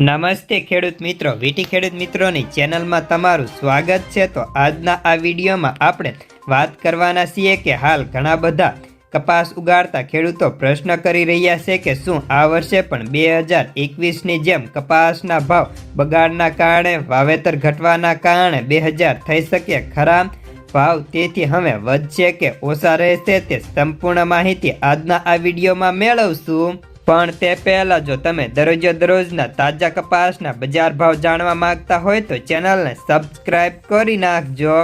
નમસ્તે ખેડૂત મિત્રો, વીટી ખેડૂત મિત્રોની ચેનલમાં તમારું સ્વાગત છે। તો આજના આ વિડીયોમાં આપણે વાત કરવાના છીએ કે હાલ ઘણા બધા કપાસ ઉગાડતા ખેડૂતો પ્રશ્ન કરી રહ્યા છે કે શું આ વર્ષે પણ 2021ની જેમ કપાસના ભાવ બગાડના કારણે, વાવેતર ઘટવાના કારણે 2000 થઈ શકે ખરા? ભાવ તેથી હવે વધશે કે ઓછા રહેશે તે સંપૂર્ણ માહિતી આજના આ વિડીયોમાં મેળવશું। પણ તે પહેલાં જો તમે દરરોજના તાજા કપાસના બજાર ભાવ જાણવા માંગતા હોય તો ચેનલને સબસ્ક્રાઈબ કરી નાખજો।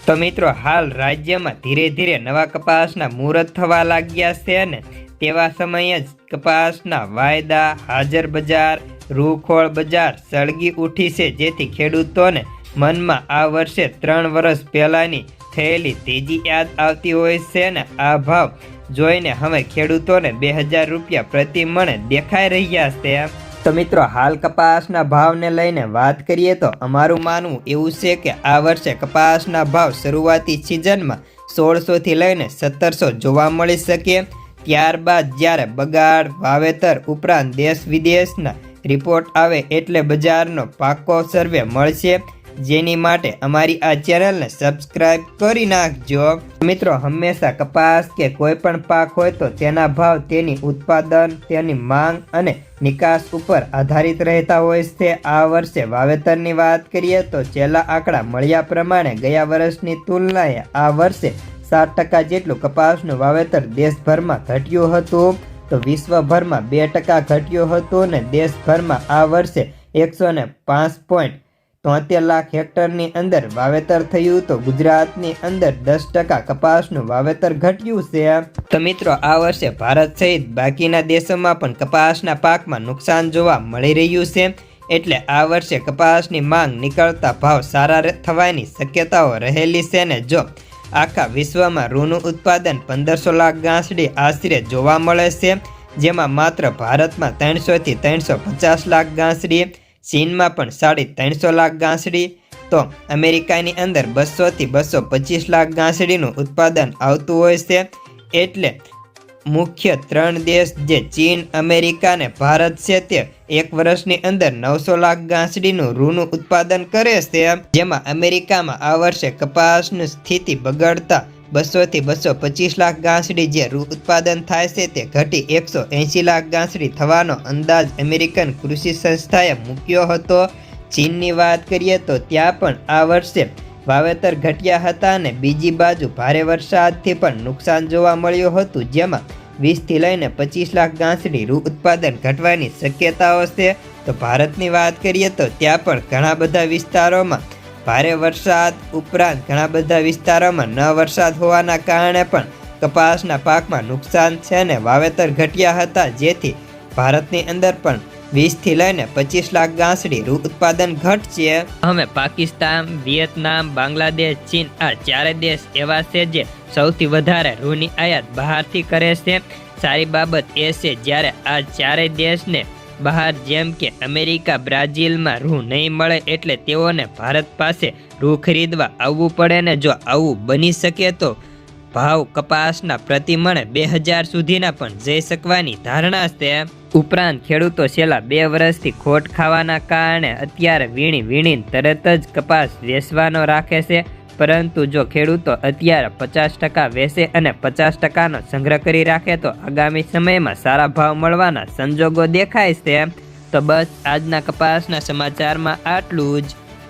તો મિત્રો, હાલ રાજ્યમાં ધીરે ધીરે નવા કપાસના મુહૂર્ત થવા લાગ્યા છે ને તેવા સમયે જ કપાસના વાયદા, હાજર બજાર, રૂખોળ બજાર સળગી ઉઠી છે, જેથી ખેડૂતોને મનમાં આ વર્ષે 3 વર્ષ પહેલાંની થયેલી તેજી યાદ આવતી હોય છે ને આ ભાવ જોઈને હવે ખેડૂતોને 2000 રૂપિયા પ્રતિ મણ દેખાઈ રહ્યા છે। તો મિત્રો, હાલ કપાસના ભાવને લઈને વાત કરીએ તો અમારું માનવું એવું છે કે આ વર્ષે કપાસના ભાવ શરૂઆતી સિઝનમાં 1600થી લઈને 1700 જોવા મળી શકે। ત્યારબાદ જ્યારે બગાડ, વાવેતર ઉપરાંત દેશ વિદેશના રિપોર્ટ આવે એટલે બજારનો પાકો સર્વે મળશે, જેની માટે અમારી આ ચેનલને સબસ્ક્રાઈબ કરી નાખજો। મિત્રો, હંમેશા કપાસ કે કોઈ પણ પાક હોય તો તેના ભાવ તેની ઉત્પાદન, તેની માંગ અને નિકાસ ઉપર આધારિત રહેતા હોય છે। આ વર્ષે વાવેતરની વાત કરીએ તો છેલ્લા આંકડા મળ્યા પ્રમાણે ગયા વર્ષની તુલનાએ આ વર્ષે 7% જેટલું કપાસનું વાવેતર દેશભરમાં ઘટ્યું હતું, તો વિશ્વભરમાં 2% ઘટ્યું હતું ને દેશભરમાં આ વર્ષે 105.73 લાખ હેક્ટરની અંદર વાવેતર થયું, તો ગુજરાતની અંદર 10% કપાસનું વાવેતર ઘટ્યું છે। તો મિત્રો, આ વર્ષે ભારત સહિત બાકીના દેશોમાં પણ કપાસના પાકમાં નુકસાન જોવા મળી રહ્યું છે, એટલે આ વર્ષે કપાસની માંગ નીકળતા ભાવ સારા થવાની શક્યતાઓ રહેલી છે ને જો આખા વિશ્વમાં રૂનું ઉત્પાદન 1500 લાખ ગાંસડી આશરે જોવા મળે છે, જેમાં માત્ર ભારતમાં 300થી 350 લાખ ગાંસડી, ચીનમાં પણ 350 લાખ ગાંસડી, તો અમેરિકાની અંદર 200થી 225 લાખ ગાંસડીનું ઉત્પાદન આવતું હોય છે। એટલે મુખ્ય 3 દેશ જે ચીન, અમેરિકા ને ભારત છે તે એક વર્ષની અંદર 900 લાખ ગાંસડીનું રૂનું ઉત્પાદન કરે છે, જેમાં અમેરિકામાં આ વર્ષે કપાસની સ્થિતિ બગડતા 200થી 225 લાખ ગાંસડી જે રૂ ઉત્પાદન થાય છે તે ઘટી 180 લાખ ગાંસડી થવાનો અંદાજ અમેરિકન કૃષિ સંસ્થાએ મૂક્યો હતો। ચીનની વાત કરીએ તો ત્યાં પણ આ વર્ષે વાવેતર ઘટ્યા હતા અને બીજી બાજુ ભારે વરસાદથી પણ નુકસાન જોવા મળ્યું હતું, જેમાં 20થી લઈને 25 લાખ ગાંસડી રૂ ઉત્પાદન ઘટવાની શક્યતાઓ છે। તો ભારતની વાત કરીએ તો ત્યાં પણ ઘણા બધા વિસ્તારોમાં ભારે વરસાદ ઉપરાંત ઘણા બધા વિસ્તારોમાં ન વરસાદ હોવાના કારણે પણ કપાસના પાકમાં નુકસાન છે અને વાવેતર ઘટ્યા હતા, જેથી ભારતની અંદર પણ 20થી લઈને 25 લાખ ગાંસડી રૂ ઉત્પાદન ઘટશે। હવે પાકિસ્તાન, વિયેતનામ, બાંગ્લાદેશ, ચીન આ 4 દેશ એવા છે જે સૌથી વધારે રૂની આયાત બહારથી કરે છે। સારી બાબત એ છે જ્યારે આ 4 દેશને બહાર જેમ કે અમેરિકા, બ્રાઝિલમાં રૂ નહીં મળે એટલે તેઓને ભારત પાસે રૂ ખરીદવા આવવું પડે ને જો આવું બની શકે તો ભાવ કપાસના પ્રતિ મણ 2000 સુધીના પણ જઈ શકવાની ધારણા છે। ઉપરાંત ખેડૂતો છેલ્લા 2 વર્ષથી ખોટ ખાવાના કારણે અત્યારે વીણીને તરત જ કપાસ વેચવાનો રાખે છે, પરંતુ જો ખેડૂતો અત્યારે 50% વેચે અને 50%નો સંગ્રહ કરી રાખે તો આગામી સમયમાં સારા ભાવ મળવાના સંજોગો દેખાય છે। તો બસ આજના કપાસના સમાચારમાં આટલું જ।